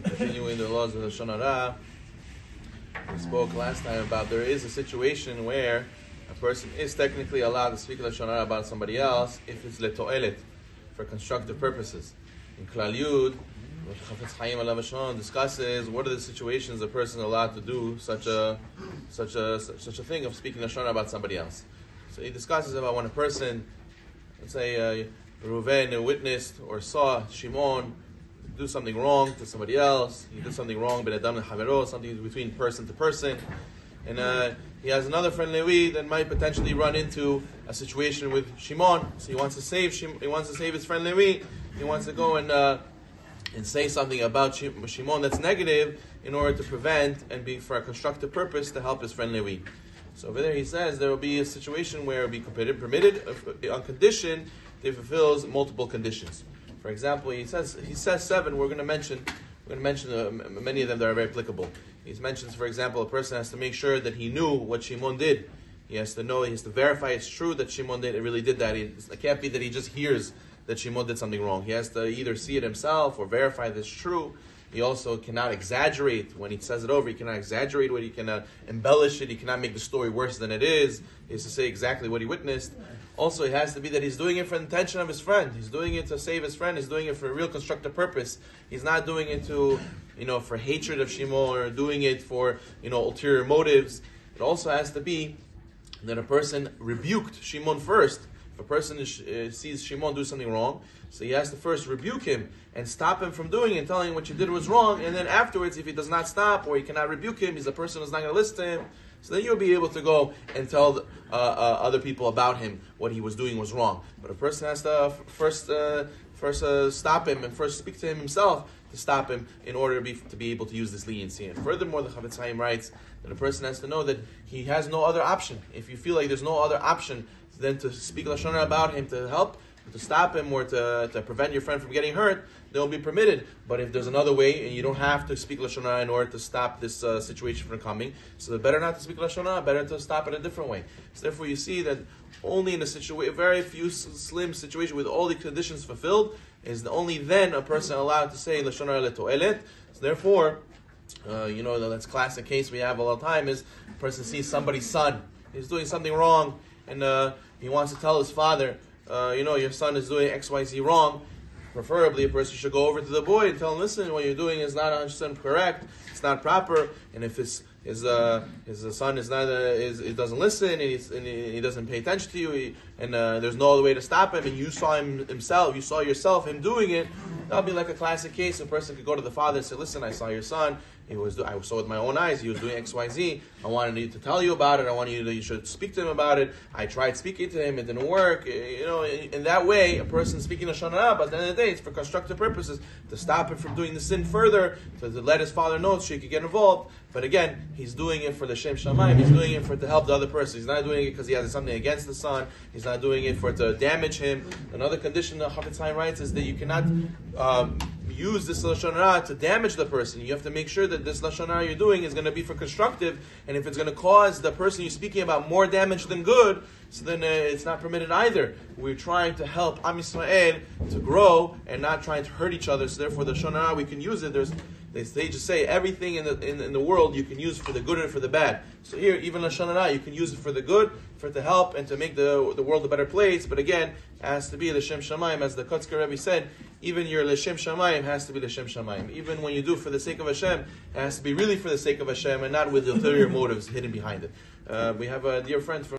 Continuing the laws of Lashon Hara, we spoke last time about there is a situation where a person is technically allowed to speak Lashon Hara about somebody else if it's leto'elet, for constructive purposes. In Klal Yud, Chafetz Chaim Alav Hashon discusses what are the situations a person is allowed to do such a thing of speaking Lashon Hara about somebody else. So he discusses about when a person, let's say Reuven witnessed or saw Shimon do something wrong to somebody else. He did something wrong, ben adam lechavero, something between person to person, and he has another friend Levi that might potentially run into a situation with Shimon. So he wants to save his friend Levi. He wants to go and say something about Shimon that's negative in order to prevent and be for a constructive purpose to help his friend Levi. So over there he says there will be a situation where it will be permitted on condition that it fulfills multiple conditions. For example, he says 7. We're going to mention many of them that are very applicable. He mentions, for example, a person has to make sure that he knew what Shimon did. He has to know, he has to verify it's true that Shimon really did that. It can't be that he just hears that Shimon did something wrong. He has to either see it himself or verify that it's true. He also cannot exaggerate when he says it over. He cannot exaggerate what he cannot embellish it. He cannot make the story worse than it is. He has to say exactly what he witnessed. Also, it has to be that he's doing it for the intention of his friend. He's doing it to save his friend. He's doing it for a real constructive purpose. He's not doing it for hatred of Shimon or doing it for, ulterior motives. It also has to be that a person rebuked Shimon first. If a person sees Shimon do something wrong, so he has to first rebuke him and stop him from doing it, telling him what you did was wrong. And then afterwards, if he does not stop or he cannot rebuke him, he's a person who's not going to listen to him. So then you'll be able to go and tell other people about him what he was doing was wrong. But a person has to first stop him and first speak to him himself to stop him in order to be able to use this leniency. And furthermore, the Chafetz Chaim writes that a person has to know that he has no other option. If you feel like there's no other option than to speak Lashon Hara about him to help, to stop him or to prevent your friend from getting hurt, they'll be permitted. But if there's another way and you don't have to speak Lashon Hara in order to stop this situation from coming, so better not to speak Lashon Hara, better to stop it a different way. So therefore you see that only in a very few slim situation with all the conditions fulfilled, is only then a person allowed to say Lashon Hara leto'elet. So therefore, that's classic case we have all the time is a person sees somebody's son, he's doing something wrong, and he wants to tell his father, your son is doing XYZ wrong. Preferably, a person should go over to the boy and tell him, listen, what you're doing is not 100% correct. It's not proper. And if his son is not, he doesn't listen and he doesn't pay attention to you, and there's no other way to stop him, and you saw him yourself doing it, that'll be like a classic case. A person could go to the father and say, listen, I saw your son. I saw with my own eyes. He was doing XYZ. I wanted to tell you about it. I wanted you should speak to him about it. I tried speaking to him. It didn't work. In that way, a person speaking Lashon Hara, but at the end of the day, it's for constructive purposes, to stop him from doing the sin further, to let his father know so he could get involved. But again, he's doing it for the Shem Shamayim. He's doing it to help the other person. He's not doing it because he has something against the son. He's not doing it to damage him. Another condition the Chafetz Chaim writes is that you cannot use this Lashon Hara to damage the person. You have to make sure that this Lashon Hara you're doing is going to be for constructive, and if it's going to cause the person you're speaking about more damage than good, so then it's not permitted either. We're trying to help Am Yisrael to grow and not trying to hurt each other, so therefore the Lashon Hara we can use it. They just say everything in the world you can use for the good and for the bad. So here, even Lashon Hara, you can use it for the good, for it to help and to make the world a better place. But again, it has to be L'Shem Shamayim, as the Kotzker Rebbe said. Even your L'Shem Shamayim has to be L'Shem Shamayim. Even when you do it for the sake of Hashem, it has to be really for the sake of Hashem and not with ulterior motives hidden behind it. We have a dear friend from